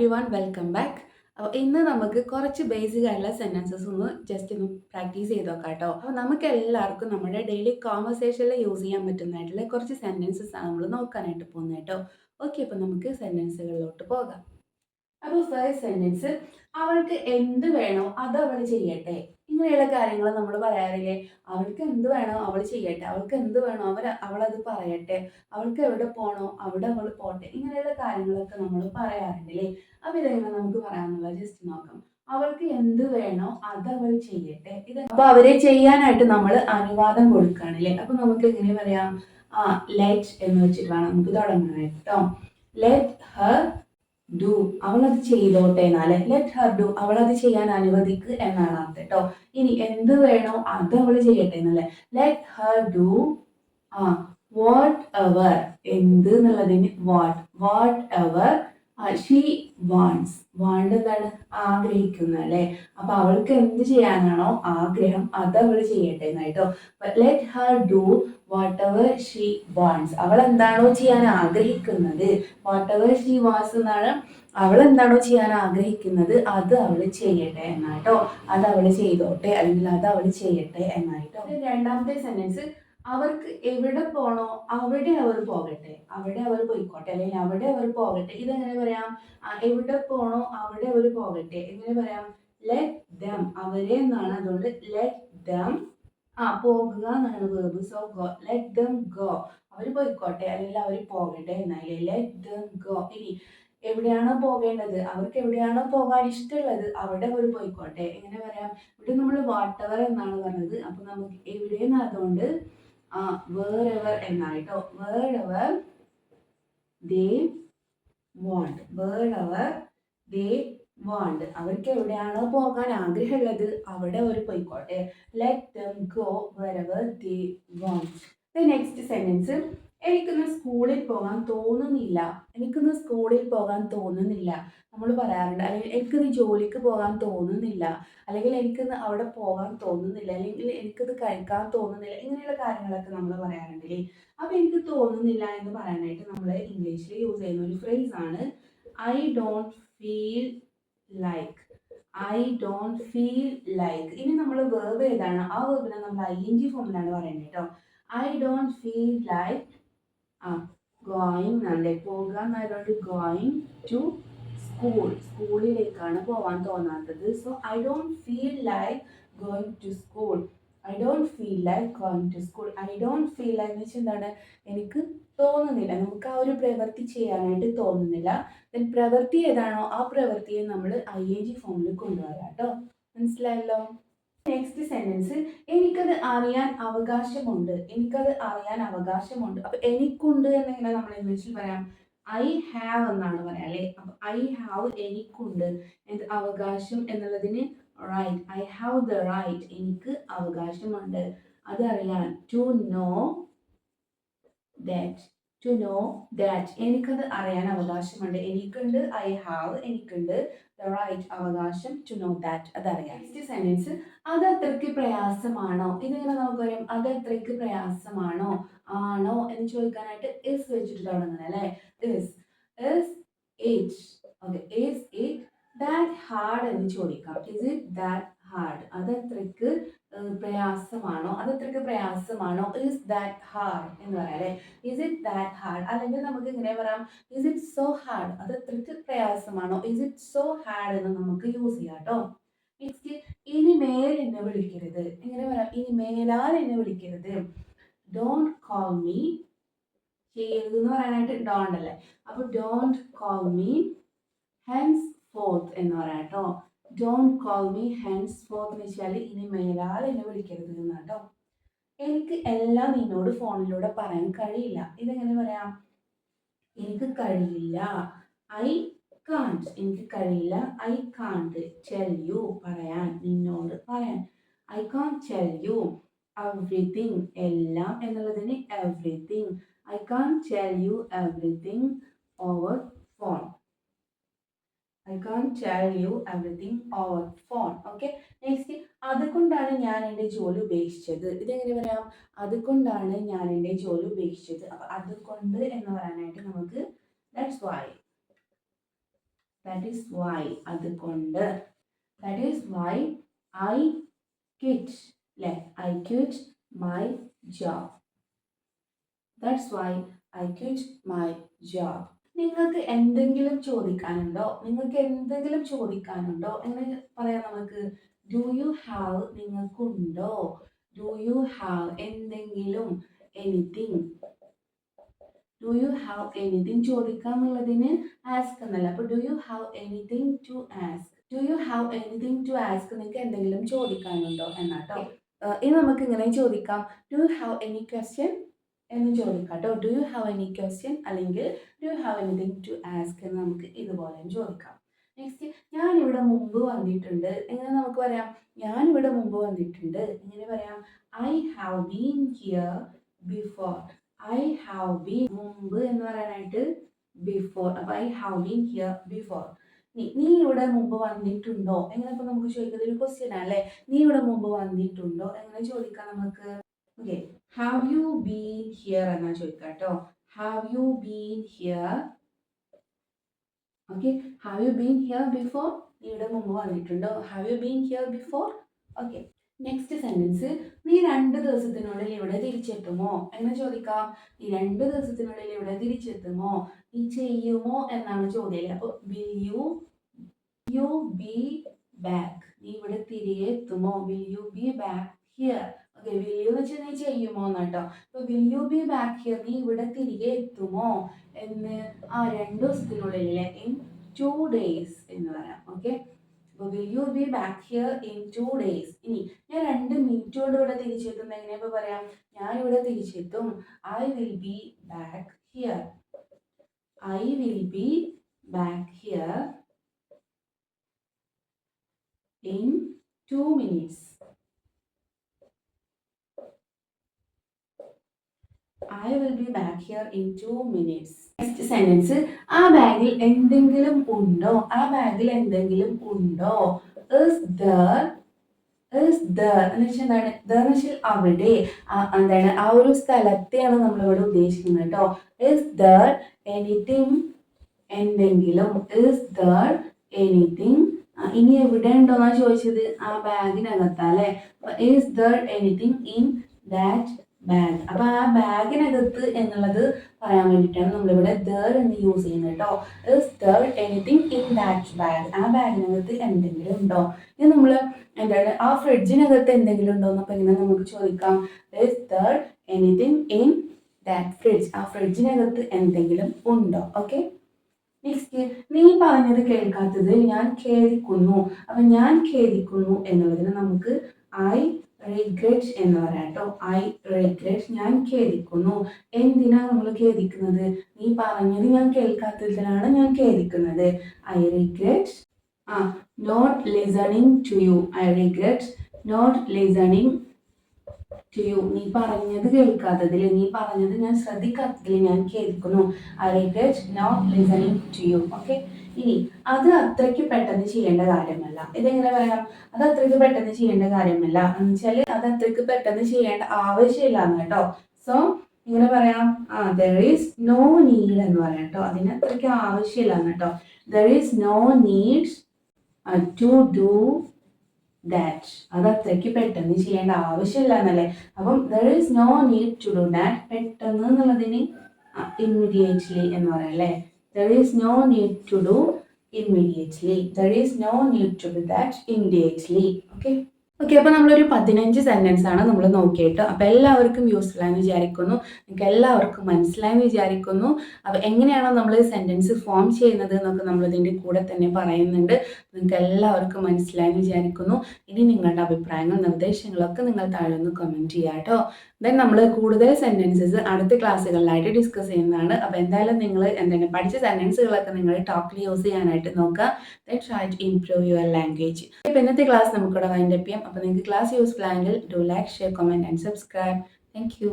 Everyone welcome back. അപ്പോൾ ഇന്ന് നമുക്ക് കുറച്ച് ബേസിക് ആയിട്ടുള്ള സെൻറ്റൻസസ് ഒന്ന് ജസ്റ്റ് ഒന്ന് പ്രാക്ടീസ് ചെയ്ത് നോക്കാം കേട്ടോ. അപ്പോൾ നമുക്ക് എല്ലാവർക്കും നമ്മുടെ ഡെയിലി കോൺവെർസേഷനിൽ യൂസ് ചെയ്യാൻ പറ്റുന്നതായിട്ടുള്ള കുറച്ച് സെൻറ്റൻസസ് ആണ് നമ്മൾ നോക്കാനായിട്ട് പോകുന്നത് കേട്ടോ. ഓക്കെ, അപ്പോൾ നമുക്ക് സെൻറ്റൻസുകളിലോട്ട് പോകാം. അപ്പോൾ ഫസ്റ്റ് സെൻറ്റൻസ്, അവൾക്ക് എന്ത് വേണോ അത് അവൾ ചെയ്യട്ടെ. ഇങ്ങനെയുള്ള കാര്യങ്ങൾ നമ്മൾ പറയാറില്ലേ? അവൾക്ക് എന്ത് വേണോ അവൾ ചെയ്യട്ടെ, അവൾക്ക് എന്ത് വേണോ അവളത് പറയട്ടെ, അവൾക്ക് എവിടെ പോകണോ അവിടെ അവൾ പോട്ടെ. ഇങ്ങനെയുള്ള കാര്യങ്ങളൊക്കെ നമ്മൾ പറയാറുണ്ടല്ലേ? അപ്പോൾ ഇതെങ്ങനെ നമുക്ക് പറയാമെന്നുള്ളത് ജസ്റ്റ് നോക്കാം. അവൾക്ക് എന്ത് വേണോ അത് അവൾ ചെയ്യട്ടെ. അപ്പൊ അവരെ ചെയ്യാനായിട്ട് നമ്മൾ അനുവാദം കൊടുക്കുകയാണല്ലേ? അപ്പൊ നമുക്ക് എങ്ങനെ പറയാം? ലെറ്റ് എന്ന് വെച്ചിട്ട് വേണം നമുക്ക് തുടങ്ങാനായിട്ട് കേട്ടോ. ലെറ്റ് ഹർ ഡു, അവളത് ചെയ്തോട്ടെ എന്നാല് ലെറ്റ് ഹർ ഡു, അവളത് ചെയ്യാൻ അനുവദിക്ക് എന്നാണ് അർത്ഥം കേട്ടോ. ഇനി എന്ത് വേണോ അത് അവൾ ചെയ്യട്ടെ എന്നല്ലേ? Let her do what ever, എന്ത് എന്നുള്ളതിന് what ever she wants. Want എന്താണ്? ആഗ്രഹിക്കുന്ന അല്ലെ? അപ്പൊ അവൾക്ക് എന്ത് ചെയ്യാനാണോ ആഗ്രഹം അത് അവൾ ചെയ്യട്ടെ എന്നായിട്ടോ. Let her do whatever she wants, അവൾ എന്താണോ ചെയ്യാൻ ആഗ്രഹിക്കുന്നത്, വാട്ട് എവർ ഷീ വാണ്ട്സ് എന്നാണ്, അവൾ എന്താണോ ചെയ്യാൻ ആഗ്രഹിക്കുന്നത് അത് അവൾ ചെയ്യട്ടെ എന്നായിട്ടോ. അത് അവൾ ചെയ്തോട്ടെ അല്ലെങ്കിൽ അത് അവൾ ചെയ്യട്ടെ എന്നായിട്ടോ. രണ്ടാമത്തെ സെന്റൻസ്, അവർക്ക് എവിടെ പോണോ അവിടെ അവർ പോകട്ടെ, അവിടെ അവർ പോയിക്കോട്ടെ അല്ലെങ്കിൽ അവിടെ അവർ പോകട്ടെ. ഇതെങ്ങനെ പറയാം? എവിടെ പോണോ അവിടെ അവർ പോകട്ടെ. എങ്ങനെ പറയാം? ലെറ്റ് ദം, അവരെ എന്നാണ്, അതുകൊണ്ട് ലെറ്റ് ദം പോകുക എന്നാണ് verb. So go, let them go, അവർ പോയിക്കോട്ടെ അല്ലെങ്കിൽ അവർ പോകട്ടെ എന്നായില്ലേ? Let them go. ഇനി എവിടെയാണോ പോകേണ്ടത്, അവർക്ക് എവിടെയാണോ പോകാൻ ഇഷ്ടമുള്ളത് അവിടെ അവർ പോയിക്കോട്ടെ. എങ്ങനെ പറയാം? ഇവിടെ നമ്മൾ വാട്ട് എവർ എന്നാണ് പറഞ്ഞത്. അപ്പൊ നമുക്ക് എവിടെയെന്നതുകൊണ്ട് wherever എന്നായിട്ടോ. wherever they want, wherever they want, അവർക്ക് എവിടെയാണോ പോകാൻ ആഗ്രഹമുള്ളത് അവിടെ അവർ പോയിക്കോട്ടെ. let them go wherever they want. The next sentence, എനിക്കിന്ന് സ്കൂളിൽ പോകാൻ തോന്നുന്നില്ല, എനിക്കിന്ന് സ്കൂളിൽ പോകാൻ തോന്നുന്നില്ല നമ്മൾ പറയാറുണ്ട്. അല്ലെങ്കിൽ എനിക്കിന്ന് ജോലിക്ക് പോകാൻ തോന്നുന്നില്ല, അല്ലെങ്കിൽ എനിക്കിന്ന് അവിടെ പോകാൻ തോന്നുന്നില്ല, അല്ലെങ്കിൽ എനിക്കിത് കഴിക്കാൻ തോന്നുന്നില്ല. ഇങ്ങനെയുള്ള കാര്യങ്ങളൊക്കെ നമ്മൾ പറയാറുണ്ടല്ലേ? അപ്പൊ എനിക്ക് തോന്നുന്നില്ല എന്ന് പറയാനായിട്ട് നമ്മൾ ഇംഗ്ലീഷിൽ യൂസ് ചെയ്യുന്ന ഒരു ഫ്രേസ് ആണ് I don't feel like. I don't feel like. ഇനി നമ്മൾ വേർബ് ഏതാണ്? ആ വേർബിനെ നമ്മൾ ing ഫോമിലാണ് പറയുന്നത് കേട്ടോ. I don't feel like going അല്ലേ, പോകുക എന്നായതുകൊണ്ട് ഗോയിങ് ടു സ്കൂൾ, സ്കൂളിലേക്കാണ് പോവാൻ തോന്നാത്തത്. So I don't feel like going to school. I don't feel like going to school. I don't feel like എന്ന് വെച്ചാൽ എന്താണ്? എനിക്ക് തോന്നുന്നില്ല, നമുക്ക് ആ ഒരു പ്രവൃത്തി ചെയ്യാനായിട്ട് തോന്നുന്നില്ല. ദെൻ പ്രവൃത്തി ഏതാണോ ആ പ്രവൃത്തിയെ നമ്മൾ ing ഫോമിൽ കൊണ്ടുവരാം കേട്ടോ. മനസ്സിലായല്ലോ? നെക്സ്റ്റ് സെന്റൻസ്, എനിക്കത് അറിയാൻ അവകാശമുണ്ട്, എനിക്കത് അറിയാൻ അവകാശമുണ്ട്. അപ്പൊ എനിക്കുണ്ട് എന്നെങ്ങനെ നമ്മൾ ഇംഗ്ലീഷിൽ പറയാം? ഐ ഹാവ് എന്നാണ് പറയാം അല്ലെ? അപ്പൊ ഐ ഹാവ്, എനിക്കുണ്ട്. അവകാശം എന്നുള്ളതിന് right, I have the right, എനിക്ക് അവകാശമുണ്ട് അതറിയാൻ. To know that, to know that, എനിക്കത് അറിയാൻ അവകാശമുണ്ട്. എനിക്കുണ്ട്, ഐ ഹാവ്, എനിക്കുണ്ട് ദ റൈറ്റ്, അവകാശം, ടു നോ ദാറ്റ്, അതറിയാം. നെക്സ്റ്റ് സെന്റൻസ്, അത് അത്രയ്ക്ക് പ്രയാസമാണോ. ഇതിങ്ങനെ നമുക്ക് പറയാം, അത് അത്രയ്ക്ക് പ്രയാസമാണോ, ആണോ എന്ന് ചോദിക്കാനായിട്ട് ഇസ് വെച്ചിട്ട് തുടങ്ങുന്നത് അല്ലെ? Is it, okay, is it that hard എന്ന് ചോദിക്കാം. ഇസ് ഇറ്റ് ദാറ്റ് ഹാർഡ്, അത് അത്രയ്ക്ക് പ്രയാസമാണോ, അത് അത്രയ്ക്ക് പ്രയാസമാണോ. ഇസ് ദാറ്റ് ഹാർഡ് എന്ന് പറയാം അല്ലെ? Is it that hard. അല്ലെങ്കിൽ നമുക്ക് ഇങ്ങനെ പറയാം, ഇസ് ഇറ്റ് സോ ഹാർഡ്, അത് അത്രയ്ക്ക് പ്രയാസമാണോ. ഇസ് ഇറ്റ് സോ ഹാർഡ് എന്ന് നമുക്ക് യൂസ് ചെയ്യാം കേട്ടോ. നെക്സ്റ്റ്, ഇനി മേൽ എന്നെ വിളിക്കരുത്. എങ്ങനെ പറയാം? ഇനി മേലാൽ എന്നെ വിളിക്കരുത്. ഡോണ്ട് കോൾ മീ, ചെയ്യരുത് എന്ന് പറയാനായിട്ട് ഡോണ്ട് അല്ലേ? അപ്പൊ don't call me hence fourth എന്ന് പറയാം കേട്ടോ. Don't call me hence fourth എന്ന് വെച്ചാൽ ഇനി മേലാൽ എന്നെ വിളിക്കരുത് എന്നാട്ടോ. എനിക്ക് എല്ലാം നിന്നോട് ഫോണിലൂടെ പറയാൻ കഴിയില്ല. ഇതെങ്ങനെ പറയാം? എനിക്ക് കഴിയില്ല, ഐ കാൺട്ട്, എനിക്ക് കഴിയില്ല, ഐ കാൺട്ട് ടെൽ യു, പറയാൻ, നിന്നോട് പറയാൻ. I can't tell you everything, എല്ലാം എന്നുള്ളതിന് everything. I can't tell you everything over phone. I can't tell you everything over phone. Okay, next, അതുകൊണ്ടാണ് ഞാൻ എൻ്റെ ജോലി ഉപേക്ഷിച്ചത്. ഇതെങ്ങനെ പറയാം? അതുകൊണ്ടാണ് ഞാൻ എൻ്റെ ജോലി ഉപേക്ഷിച്ചത്. അപ്പൊ അതുകൊണ്ട് എന്ന് പറയാനായിട്ട് നമുക്ക് that's why, that is why അതുകൊണ്ട്, that is why I quit, അല്ലേ, I quit my job, that's why I quit my job. നിങ്ങൾക്ക് എന്തെങ്കിലും ചോദിക്കാനുണ്ടോ, എങ്ങനെ പറയാം നമുക്ക്, ഡു യു ഹാവ്, നിങ്ങൾക്കുണ്ടോ, ഡു യു ഹാവ് എന്തെങ്കിലും, anything, do you have anything ചോദിക്കാന്നുള്ളതിന് ആസ്ക് എന്നല്ല. അപ്പോൾ do you have anything to ask, do you have anything to ask, നിങ്ങൾക്ക് എന്തെങ്കിലും ചോദിക്കാനുണ്ടോ എന്നാട്ടോ. ഇനി നമുക്ക് ഇങ്ങനെ ചോദിക്കാം, do you have any question എന്ന് ചോദിക്കാം കേട്ടോ. Do you have any question അല്ലെങ്കിൽ do you have anything to ask എന്ന് നമുക്ക് ഇതുപോലെ ചോദിക്കാം. നെക്സ്റ്റ്, ഞാനിവിടെ മുമ്പ് വന്നിട്ടുണ്ട്, എങ്ങനെ നമുക്ക് പറയാം, ഞാനിവിടെ മുമ്പ് വന്നിട്ടുണ്ട്, എങ്ങനെ പറയാം, I have been here before, I have been, മുമ്പ് എന്ന് പറയാനായിട്ട് ബിഫോർ, അപ്പോൾ I have been here before. നീ ഇവിടെ മുമ്പ് വന്നിട്ടുണ്ടോ, എങ്ങനെ ഇപ്പോൾ നമുക്ക് ചോദിക്കുന്നത് ഒരു ക്വസ്റ്റ്യൻ അല്ലേ, നീ ഇവിടെ മുമ്പ് വന്നിട്ടുണ്ടോ എങ്ങനെ ചോദിക്കാം നമുക്ക്. Okay, have you been here എന്നാ ചോദിക്കാം കേട്ടോ. Have you been here, okay, have you been here before, നീ ഇവിടെ മുമ്പ് വന്നിട്ടുണ്ടോ, have you been here before. Okay, next sentence, നീ 2 ദിവസത്തിനുള്ളിൽ ഇവിടെ തിരിച്ചെത്തുമോ, എങ്ങനെ ചോദിക്കാം, നീ 2 ദിവസത്തിനുള്ളിൽ ഇവിടെ തിരിച്ചെത്തുമോ, നീ ചെയ്യുമോ എന്നാണ് ചോദ്യം. അപ്പോൾ വിൽ യു ബി ബാക്ക്, നീ ഇവിടെ തിരികെ എത്തുമോ, will you B back here. Okay, will you എന്ന് വെച്ചാൽ നീ ചെയ്യുമോ എന്നാട്ടോ. അപ്പോൾ will you B back here, നീ ഇവിടെ തിരികെ എത്തുമോ എന്ന് 2 ദിവസത്തിനുള്ളിൽ, ഇൻ 2 days എന്ന് പറയാം. ഓക്കെ, അപ്പോൾ will you B back here in 2 days. ഇനി ഞാൻ 2 മിനിറ്റ് കൊണ്ട് ഇവിടെ തിരിച്ചെത്തുന്ന എങ്ങനെയപ്പോൾ പറയാം, ഞാൻ ഇവിടെ തിരിച്ചെത്തും, I will be back here, I will be back here in 2 minutes. I will be back here in 2 minutes. Next sentence, ആ ബാഗിൽ എന്തെങ്കിലും ഉണ്ടോ, ആ ബാഗിൽ എന്തെങ്കിലും ഉണ്ടോ. Is there എന്ന് വെച്ചാൽ എന്താണ്, there എന്ന് വെച്ചാൽ അവിടെ, എന്താണ് ആ ഒരു സ്ഥലത്തെയാണ് നമ്മളിവിടെ ഉദ്ദേശിക്കുന്നത് കേട്ടോ. Is there anything, എന്തെങ്കിലും, is there anything. ഇനി എവിടെ ഉണ്ടോന്നാ ചോദിച്ചത്, ആ ബാഗിനകത്തല്ലേ. അപ്പൊ is there anything in that bag. അപ്പൊ ആ ബാഗിനകത്ത് എന്നുള്ളത് പറയാൻ വേണ്ടിയിട്ടാണ് നമ്മളിവിടെ ദർ എന്ന് യൂസ് ചെയ്യുന്നത് കേട്ടോ. Is there anything in that bag, ആ ബാഗിനകത്ത് എന്തെങ്കിലും ഉണ്ടോ. ഇത് നമ്മൾ എന്താണ്, ആ ഫ്രിഡ്ജിനകത്ത് എന്തെങ്കിലും ഉണ്ടോ എന്നപ്പോൾ ഇങ്ങനെ നമുക്ക് ചോദിക്കാം, is there anything in that fridge, ആ ഫ്രിഡ്ജിനകത്ത് എന്തെങ്കിലും ഉണ്ടോ. ഓക്കെ, നെക്സ്റ്റ്, നീ പറഞ്ഞത് കേൾക്കാത്തത് ഞാൻ ഖേദിക്കുന്നു. അപ്പം ഞാൻ ഖേദിക്കുന്നു എന്നുള്ളതിന് നമുക്ക് ഐ റിഗ്രറ്റ് എന്ന് പറയാം കേട്ടോ. ഐ റിഗ്രറ്റ്, ഞാൻ ഖേദിക്കുന്നു. എന്തിനാ നമ്മൾ ഖേദിക്കുന്നത്, നീ പറഞ്ഞത് ഞാൻ കേൾക്കാത്തതിനാണ് ഞാൻ ഖേദിക്കുന്നത്. I regret not listening to you, I regret not listening to you, നീ പറഞ്ഞത് കേൾക്കാത്തതിൽ, നീ പറഞ്ഞത് ഞാൻ ശ്രദ്ധിക്കാത്തതിൽ ഞാൻ ഖേദിക്കുന്നു. I regret not listening to you. Okay, ഇനി അത് അത്രയ്ക്ക് പെട്ടെന്ന് ചെയ്യേണ്ട കാര്യമല്ല. ഇതെങ്ങനെ പറയാം, അത് അത്രയ്ക്ക് പെട്ടെന്ന് ചെയ്യേണ്ട കാര്യമല്ല എന്ന് വെച്ചാൽ അത് അത്രയ്ക്ക് പെട്ടെന്ന് ചെയ്യേണ്ട ആവശ്യമില്ല എന്ന് കേട്ടോ. സോ ഇങ്ങനെ പറയാം, there is no need എന്ന് പറയാം കേട്ടോ. അതിന് അത്രയ്ക്ക് ആവശ്യമില്ല എന്ന് കേട്ടോ. there is no need to do that, അത് അത്രയ്ക്ക് പെട്ടെന്ന് ചെയ്യേണ്ട ആവശ്യമില്ല എന്നല്ലേ. അപ്പം there is no need to do that, പെട്ടെന്ന് എന്നുള്ളതിന് immediately എന്ന് പറയാം അല്ലേ. there is no need to do immediately, there is no need to do that immediately. Okay, അപ്പോൾ നമ്മളൊരു 15 സെൻറ്റൻസ് ആണ് നമ്മൾ നോക്കിയിട്ട്. അപ്പോൾ എല്ലാവർക്കും യൂസ്ഫുൾ ആയെന്ന് വിചാരിക്കുന്നു, നിങ്ങൾക്ക് എല്ലാവർക്കും മനസ്സിലായെന്ന് വിചാരിക്കുന്നു. അപ്പോൾ എങ്ങനെയാണോ നമ്മൾ സെൻറ്റൻസ് ഫോം ചെയ്യുന്നത് എന്നൊക്കെ നമ്മളിതിൻ്റെ കൂടെ തന്നെ പറയുന്നുണ്ട്. നിങ്ങൾക്ക് എല്ലാവർക്കും മനസ്സിലായെന്ന് വിചാരിക്കുന്നു. ഇനി നിങ്ങളുടെ അഭിപ്രായങ്ങൾ, നിർദ്ദേശങ്ങളൊക്കെ നിങ്ങൾ താഴെ ഒന്ന് കമൻറ്റ് ചെയ്യാം കേട്ടോ. ദെൻ നമ്മൾ കൂടുതൽ സെൻറ്റൻസസ് അടുത്ത ക്ലാസ്സുകളിലായിട്ട് ഡിസ്കസ് ചെയ്യുന്നതാണ്. അപ്പോൾ എന്തായാലും നിങ്ങൾ എന്താണ് പഠിച്ച സെൻറ്റൻസുകളൊക്കെ നിങ്ങൾ ടോക്കിൽ യൂസ് ചെയ്യാനായിട്ട് നോക്കുക. Then try to improve your language. ഇപ്പോൾ ഇന്നത്തെ ക്ലാസ് നമുക്കിവിടെ വൈൻഡപ്പ് ചെയ്യാം. അപ്പോൾ നിങ്ങൾക്ക് ക്ലാസ് യൂസ്ഫുൾ ആയെങ്കിൽ do like, share, comment and subscribe. Thank U.